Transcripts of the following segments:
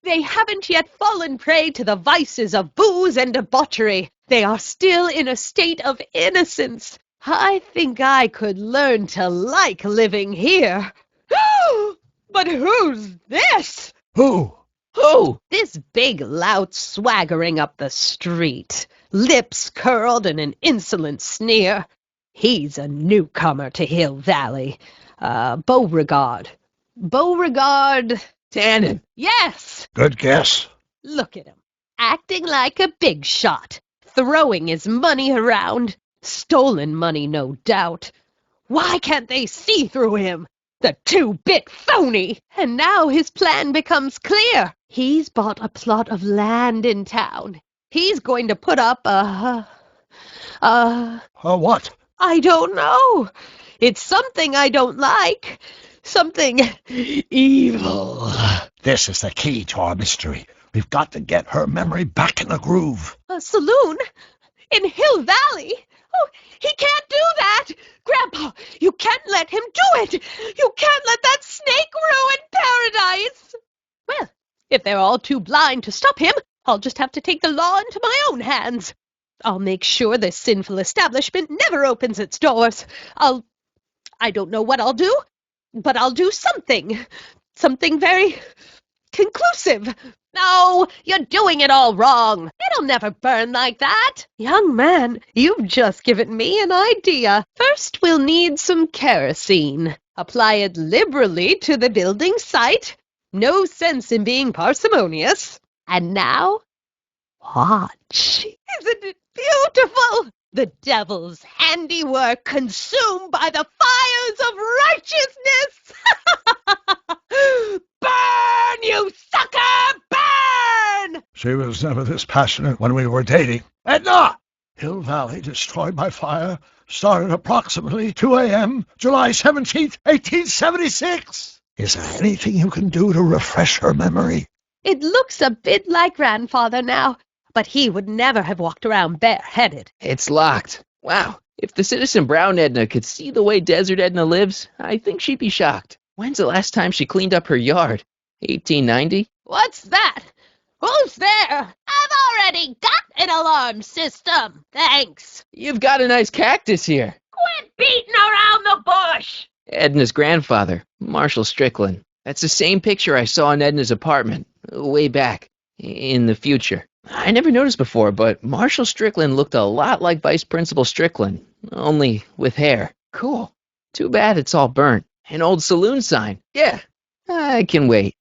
They haven't yet fallen prey to the vices of booze and debauchery. They are still in a state of innocence. I think I could learn to like living here. But who's this? Who? Who? This big lout swaggering up the street, lips curled in an insolent sneer. He's a newcomer to Hill Valley. Beauregard. Beauregard. Tannen. Yes! Good guess. Look at him, acting like a big shot, throwing his money around. Stolen money, no doubt. Why can't they see through him? The two-bit phony! And now his plan becomes clear. He's bought a plot of land in town. He's going to put up What? I don't know. It's something I don't like. Something evil. This is the key to our mystery. We've got to get her memory back in the groove. A saloon? In Hill Valley? Oh, he can't do that! Grandpa, you can't let him do it! You can't let that snake ruin paradise! Well, if they're all too blind to stop him, I'll just have to take the law into my own hands. I'll make sure this sinful establishment never opens its doors. I don't know what I'll do, but I'll do something. Something very conclusive. No, you're doing it all wrong. It'll never burn like that. Young man, you've just given me an idea. First, we'll need some kerosene. Apply it liberally to the building site. No sense in being parsimonious. And now, watch. Isn't it beautiful? The devil's handiwork consumed by the fires of righteousness. Burn, you sucker, burn! She was never this passionate when we were dating. Edna! Hill Valley destroyed by fire started approximately 2 a.m., July 17th, 1876. Is there anything you can do to refresh her memory? It looks a bit like grandfather now, but he would never have walked around bareheaded. It's locked. Wow. If the Citizen Brown Edna could see the way Desert Edna lives, I think she'd be shocked. When's the last time she cleaned up her yard? 1890? What's that? Who's there? I've already got an alarm system. Thanks. You've got a nice cactus here. Quit beating around the bush. Edna's grandfather, Marshall Strickland. That's the same picture I saw in Edna's apartment, way back, in the future. I never noticed before, but Marshall Strickland looked a lot like Vice Principal Strickland, only with hair. Cool. Too bad it's all burnt. An old saloon sign. Yeah, I can wait.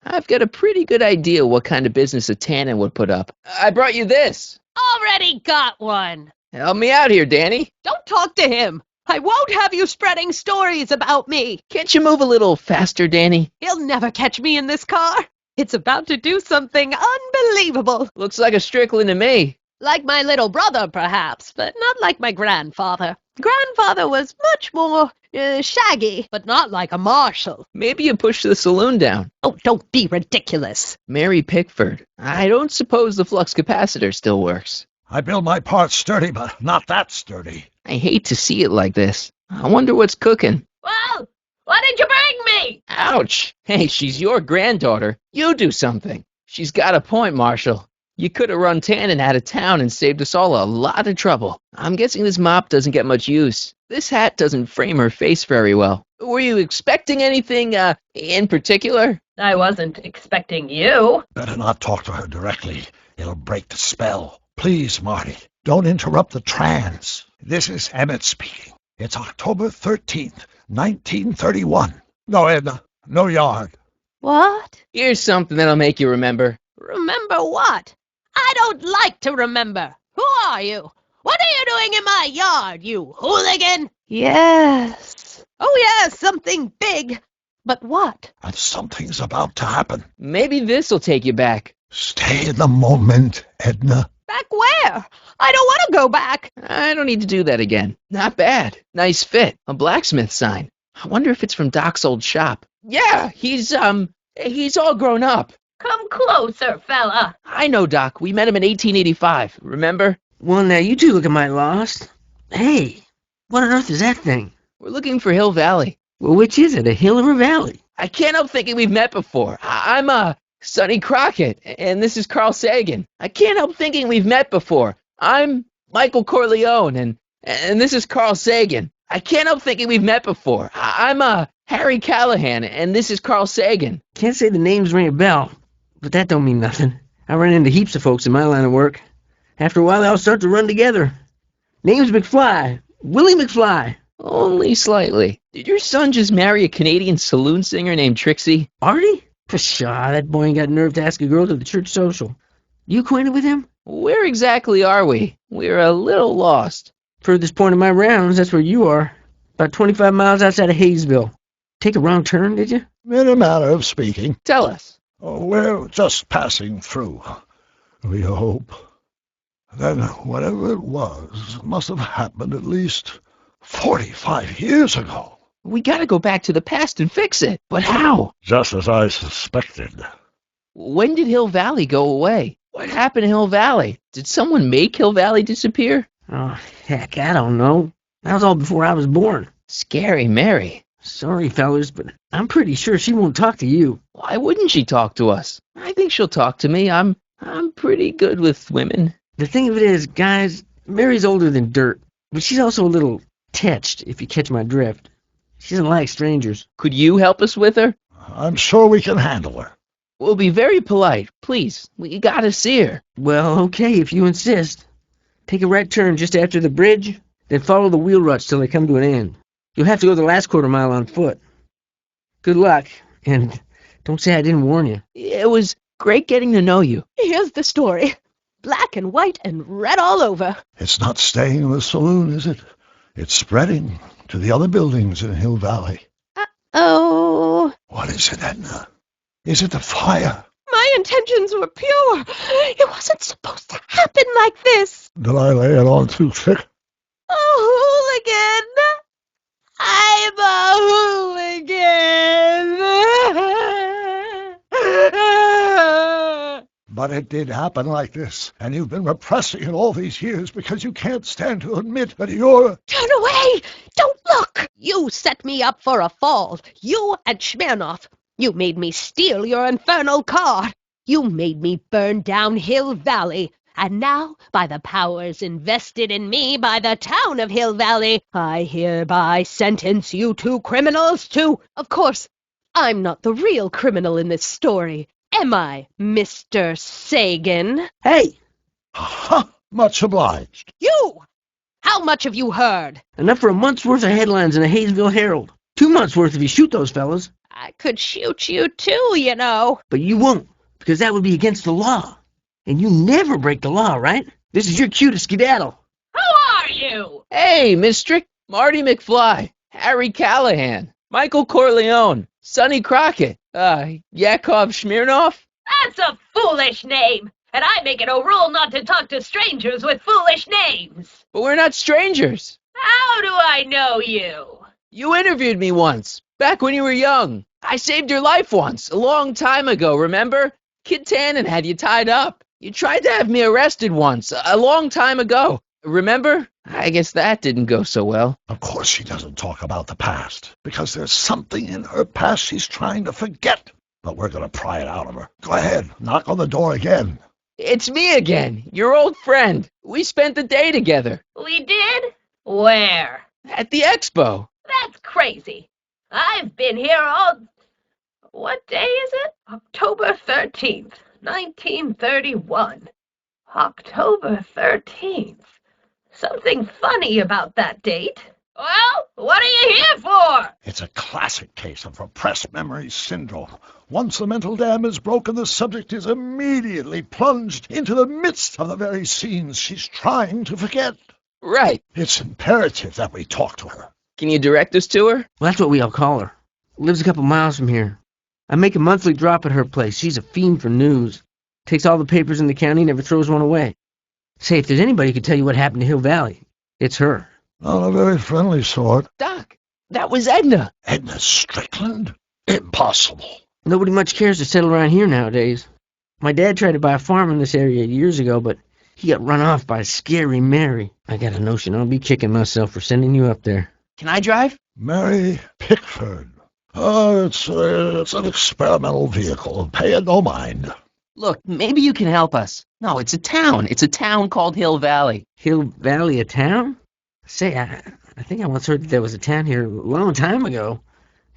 I've got a pretty good idea what kind of business a Tannen would put up. I brought you this. Already got one. Help me out here, Danny. Don't talk to him. I won't have you spreading stories about me. Can't you move a little faster, Danny? He'll never catch me in this car. It's about to do something unbelievable. Looks like a Strickland to me. Like my little brother, perhaps, but not like my grandfather. Grandfather was much more shaggy, but not like a Marshall. Maybe you pushed the saloon down. Oh, don't be ridiculous. Mary Pickford. I don't suppose the flux capacitor still works. I build my parts sturdy, but not that sturdy. I hate to see it like this. I wonder what's cooking. Well, what did you bring me? Ouch! Hey, she's your granddaughter. You do something. She's got a point, Marshall. You could have run Tannen out of town and saved us all a lot of trouble. I'm guessing this mop doesn't get much use. This hat doesn't frame her face very well. Were you expecting anything, in particular? I wasn't expecting you. Better not talk to her directly. It'll break the spell. Please, Marty, don't interrupt the trance. This is Emmett speaking. It's October 13th, 1931. No, Edna, no yard. What? Here's something that'll make you remember. Remember what? I don't like to remember. Who are you? What are you doing in my yard, you hooligan? Yes. Oh, yes, something big. But what? And something's about to happen. Maybe this'll take you back. Stay in the moment, Edna. Back where? I don't want to go back. I don't need to do that again. Not bad. Nice fit. A blacksmith sign. I wonder if it's from Doc's old shop. Yeah, he's all grown up. Come closer, fella. I know, Doc. We met him in 1885. Remember? Well, now you two look at my lost. Hey, what on earth is that thing? We're looking for Hill Valley. Well, which is it, a hill or a valley? I can't help thinking we've met before. I'm Sonny Crockett, and this is Carl Sagan. I can't help thinking we've met before. I'm Michael Corleone, and this is Carl Sagan. I can't help thinking we've met before. I'm Harry Callahan, and this is Carl Sagan. Can't say the names ring a bell, but that don't mean nothing. I run into heaps of folks in my line of work. After a while, they all start to run together. Name's McFly. Willie McFly. Only slightly. Did your son just marry a Canadian saloon singer named Trixie? Artie? Pshaw, that boy ain't got nerve to ask a girl to the church social. You acquainted with him? Where exactly are we? We're a little lost. Furthest point of my rounds, that's where you are. About 25 miles outside of Hayesville. Take a wrong turn, did you? In a manner of speaking. Tell us. Oh, we're just passing through, we hope. Then whatever it was must have happened at least 45 years ago. We gotta go back to the past and fix it. But how? Just as I suspected. When did Hill Valley go away? What happened to Hill Valley? Did someone make Hill Valley disappear? Oh, heck, I don't know. That was all before I was born. Scary Mary. Sorry, fellas, but I'm pretty sure she won't talk to you. Why wouldn't she talk to us? I think she'll talk to me. I'm pretty good with women. The thing of it is, guys, Mary's older than dirt, but she's also a little tetched, if you catch my drift. She doesn't like strangers. Could you help us with her? I'm sure we can handle her. We'll be very polite. Please, we gotta see her. Well, okay, if you insist. Take a right turn just after the bridge, then follow the wheel ruts till they come to an end. You'll have to go the last quarter mile on foot. Good luck, and don't say I didn't warn you. It was great getting to know you. Here's the story. Black and white and red all over. It's not staying in the saloon, is it? It's spreading to the other buildings in Hill Valley. Oh, What is it, Edna? Is it the fire? my intentions were pure. It wasn't supposed to happen like this. Did I lay it on too thick? Oh, hooligan. I'm a hooligan. But it did happen like this, and you've been repressing it all these years because you can't stand to admit that you're... Turn away! Don't look! You set me up for a fall. You and Smirnoff. You made me steal your infernal car. You made me burn down Hill Valley. And now, by the powers invested in me by the town of Hill Valley, I hereby sentence you two criminals to... Of course, I'm not the real criminal in this story. Am I, Mr. Sagan? Hey! Ha! Much obliged. You! How much have you heard? Enough for a month's worth of headlines in the Hayesville Herald. 2 months' worth if you shoot those fellas. I could shoot you too, you know. But you won't, because that would be against the law. And you never break the law, right? This is your cue to skedaddle. Who are you? Hey, Marty McFly, Harry Callahan, Michael Corleone, Sonny Crockett, Yakov Smirnoff. That's a foolish name, and I make it a rule not to talk to strangers with foolish names. But we're not strangers. How do I know you? You interviewed me once, back when you were young. I saved your life once, a long time ago, remember? Kid Tannen had you tied up. You tried to have me arrested once, a long time ago. Remember? I guess that didn't go so well. Of course she doesn't talk about the past, because there's something in her past she's trying to forget. But we're going to pry it out of her. Go ahead, knock on the door again. It's me again, your old friend. We spent the day together. We did? Where? At the expo. That's crazy. I've been here all... What day is it? October 13th, 1931. October 13th. Something funny about that date. Well, what are you here for? It's a classic case of repressed memory syndrome. Once the mental dam is broken, the subject is immediately plunged into the midst of the very scenes she's trying to forget. Right. It's imperative that we talk to her. Can you direct us to her? Well, that's what we all call her. Lives a couple miles from here. I make a monthly drop at her place. She's a fiend for news. Takes all the papers in the county, never throws one away. Say, if there's anybody who could tell you what happened to Hill Valley, it's her. Not a very friendly sort. Doc, that was Edna. Edna Strickland? Impossible. Nobody much cares to settle around here nowadays. My dad tried to buy a farm in this area years ago, but he got run off by Scary Mary. I got a notion I'll be kicking myself for sending you up there. Can I drive? Mary Pickford. It's an experimental vehicle. Pay it no mind. Look, maybe you can help us. No, it's a town. It's a town called Hill Valley. Hill Valley, a town? Say, I think I once heard that there was a town here a long time ago.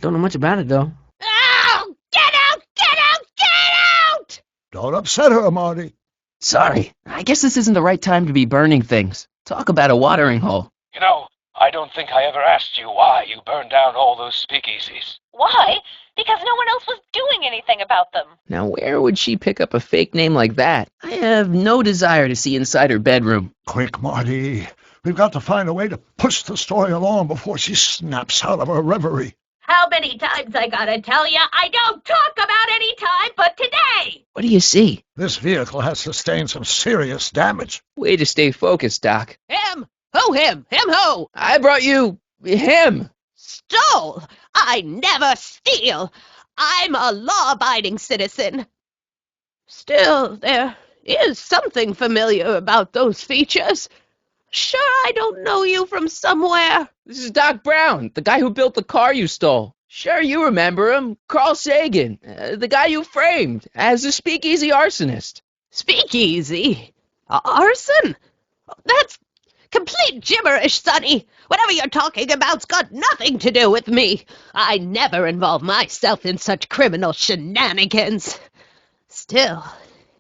Don't know much about it, though. Oh, get out! Get out! Get out! Don't upset her, Marty. Sorry, I guess this isn't the right time to be burning things. Talk about a watering hole. You know, I don't think I ever asked you why you burned down all those speakeasies. Why? Because no one else was doing anything about them. Now, where would she pick up a fake name like that? I have no desire to see inside her bedroom. Quick, Marty. We've got to find a way to push the story along before she snaps out of her reverie. How many times I gotta tell ya, I don't talk about any time but today! What do you see? This vehicle has sustained some serious damage. Way to stay focused, Doc. Him! Who him? Him who? I brought you him. Stole! I never steal! I'm a law-abiding citizen. Still, there is something familiar about those features. Sure I don't know you from somewhere. This is Doc Brown, the guy who built the car you stole. Sure, you remember him. Carl Sagan, the guy you framed as a speakeasy arsonist. Speakeasy? Arson? That's complete gibberish, Sonny. Whatever you're talking about's got nothing to do with me. I never involve myself in such criminal shenanigans. Still,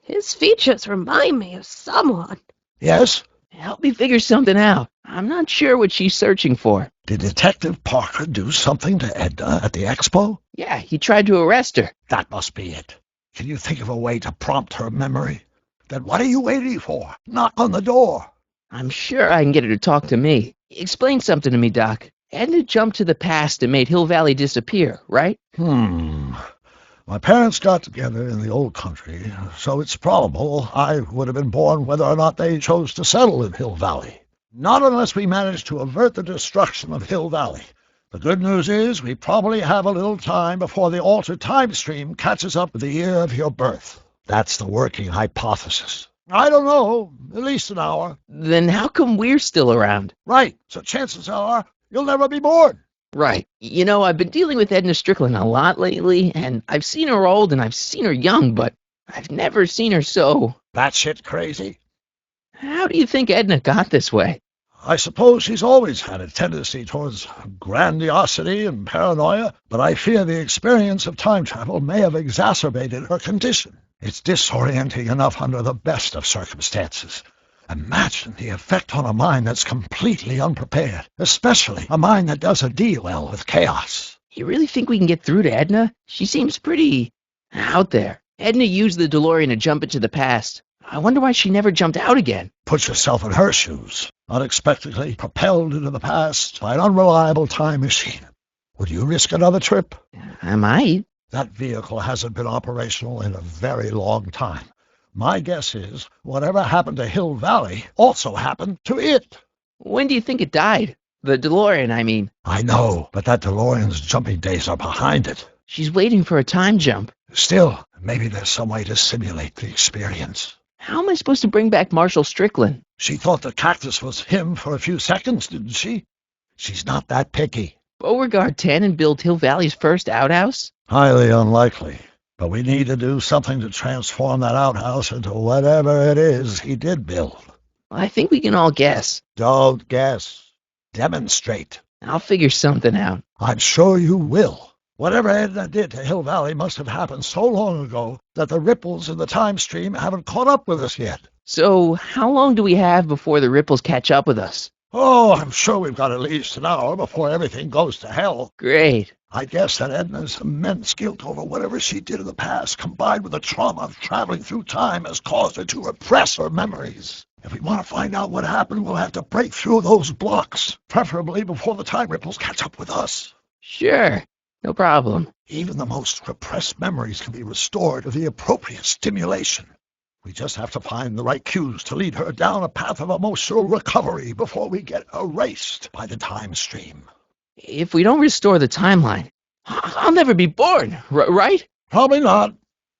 his features remind me of someone. Yes? Help me figure something out. I'm not sure what she's searching for. Did Detective Parker do something to Edna at the expo? Yeah, he tried to arrest her. That must be it. Can you think of a way to prompt her memory? Then what are you waiting for? Knock on the door. I'm sure I can get her to talk to me. Explain something to me, Doc. Edna jumped to the past and made Hill Valley disappear, right? My parents got together in the old country, so it's probable I would have been born whether or not they chose to settle in Hill Valley. Not unless we managed to avert the destruction of Hill Valley. The good news is we probably have a little time before the altered time stream catches up with the year of your birth. That's the working hypothesis. I don't know, at least an hour. Then how come we're still around? Right, so chances are you'll never be born. Right. You know, I've been dealing with Edna Strickland a lot lately, and I've seen her old and I've seen her young, but I've never seen her so... Batshit crazy? How do you think Edna got this way? I suppose she's always had a tendency towards grandiosity and paranoia, but I fear the experience of time travel may have exacerbated her condition. It's disorienting enough under the best of circumstances. Imagine the effect on a mind that's completely unprepared, especially a mind that doesn't deal well with chaos. You really think we can get through to Edna? She seems pretty... out there. Edna used the DeLorean to jump into the past. I wonder why she never jumped out again. Put yourself in her shoes, unexpectedly propelled into the past by an unreliable time machine. Would you risk another trip? I might. That vehicle hasn't been operational in a very long time. My guess is whatever happened to Hill Valley also happened to it. When do you think it died? The DeLorean, I mean. I know, but that DeLorean's jumping days are behind it. She's waiting for a time jump. Still, maybe there's some way to simulate the experience. How am I supposed to bring back Marshall Strickland? She thought the cactus was him for a few seconds, didn't she? She's not that picky. Beauregard Tannen built Hill Valley's first outhouse? Highly unlikely. But we need to do something to transform that outhouse into whatever it is he did build. I think we can all guess. Don't guess. Demonstrate. I'll figure something out. I'm sure you will. Whatever Edna did to Hill Valley must have happened so long ago that the ripples in the time stream haven't caught up with us yet. So, how long do we have before the ripples catch up with us? Oh, I'm sure we've got at least an hour before everything goes to hell. Great. I guess that Edna's immense guilt over whatever she did in the past, combined with the trauma of traveling through time, has caused her to repress her memories. If we want to find out what happened, we'll have to break through those blocks, preferably before the time ripples catch up with us. Sure. No problem. Even the most repressed memories can be restored with the appropriate stimulation. We just have to find the right cues to lead her down a path of emotional recovery before we get erased by the time stream. If we don't restore the timeline, I'll never be born, right? Probably not.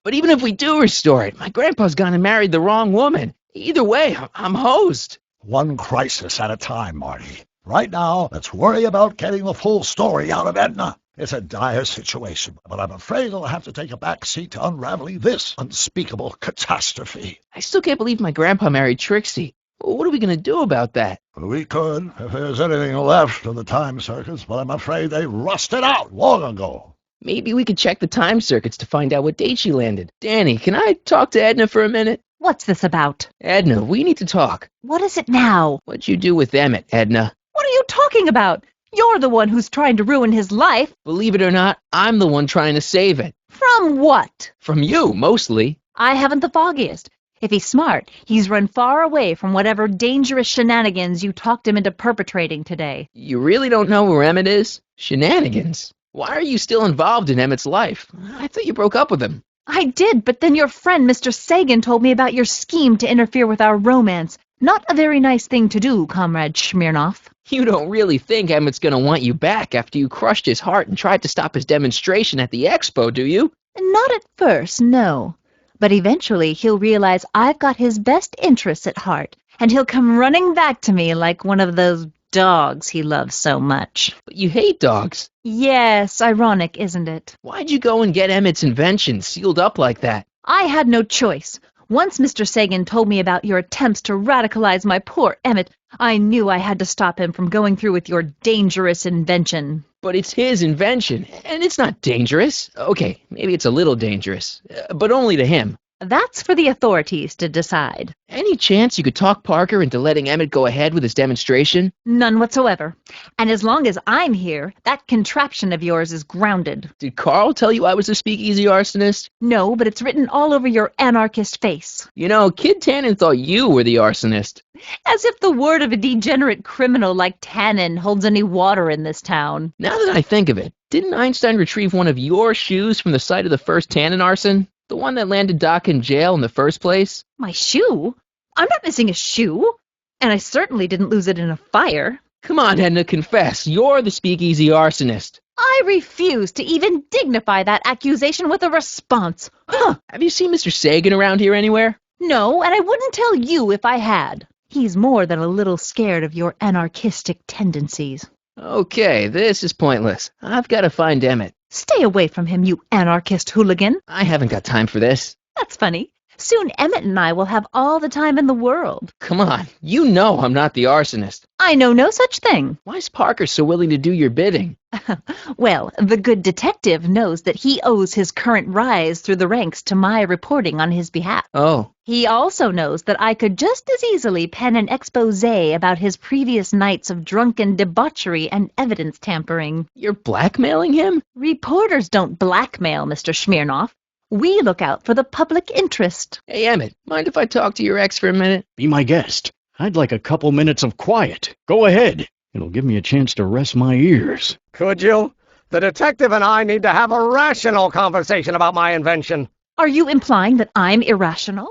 But even if we do restore it, my grandpa's gone and married the wrong woman. Either way, I'm hosed. One crisis at a time, Marty. Right now, let's worry about getting the full story out of Edna. It's a dire situation, but I'm afraid I'll have to take a back seat to unraveling this unspeakable catastrophe. I still can't believe my grandpa married Trixie. What are we going to do about that? We could, if there's anything left of the time circuits, but I'm afraid they rusted out long ago. Maybe we could check the time circuits to find out what date she landed. Danny, can I talk to Edna for a minute? What's this about? Edna, we need to talk. What is it now? What'd you do with Emmett, Edna? What are you talking about? You're the one who's trying to ruin his life. Believe it or not, I'm the one trying to save it. From what? From you, mostly. I haven't the foggiest. If he's smart, he's run far away from whatever dangerous shenanigans you talked him into perpetrating today. You really don't know where Emmett is? Shenanigans. Why are you still involved in Emmett's life? I thought you broke up with him. I did, but then your friend Mr. Sagan told me about your scheme to interfere with our romance. Not a very nice thing to do, Comrade Smirnoff. You don't really think Emmett's going to want you back after you crushed his heart and tried to stop his demonstration at the expo, do you? Not at first, no. But eventually he'll realize I've got his best interests at heart, and he'll come running back to me like one of those dogs he loves so much. But you hate dogs. Yes, ironic, isn't it? Why'd you go and get Emmett's invention sealed up like that? I had no choice. Once Mr. Sagan told me about your attempts to radicalize my poor Emmett, I knew I had to stop him from going through with your dangerous invention. But it's his invention, and it's not dangerous. Okay, maybe it's a little dangerous, but only to him. That's for the authorities to decide. Any chance you could talk Parker into letting Emmett go ahead with his demonstration? None whatsoever. And as long as I'm here, that contraption of yours is grounded. Did Carl tell you I was a speakeasy arsonist? No, but it's written all over your anarchist face. You know, Kid Tannen thought you were the arsonist. As if the word of a degenerate criminal like Tannen holds any water in this town. Now that I think of it, didn't Einstein retrieve one of your shoes from the site of the first Tannen arson? The one that landed Doc in jail in the first place? My shoe? I'm not missing a shoe. And I certainly didn't lose it in a fire. Come on, Edna, confess. You're the speakeasy arsonist. I refuse to even dignify that accusation with a response. Huh. Have you seen Mr. Sagan around here anywhere? No, and I wouldn't tell you if I had. He's more than a little scared of your anarchistic tendencies. Okay, this is pointless. I've got to find Emmett. Stay away from him, you anarchist hooligan. I haven't got time for this. That's funny. Soon Emmett and I will have all the time in the world. Come on, you know I'm not the arsonist. I know no such thing. Why's Parker so willing to do your bidding? Well, the good detective knows that he owes his current rise through the ranks to my reporting on his behalf. Oh. He also knows that I could just as easily pen an exposé about his previous nights of drunken debauchery and evidence tampering. You're blackmailing him? Reporters don't blackmail, Mr. Smirnoff. We look out for the public interest. Hey, Emmett, mind if I talk to your ex for a minute? Be my guest. I'd like a couple minutes of quiet. Go ahead. It'll give me a chance to rest my ears. Could you? The detective and I need to have a rational conversation about my invention. Are you implying that I'm irrational?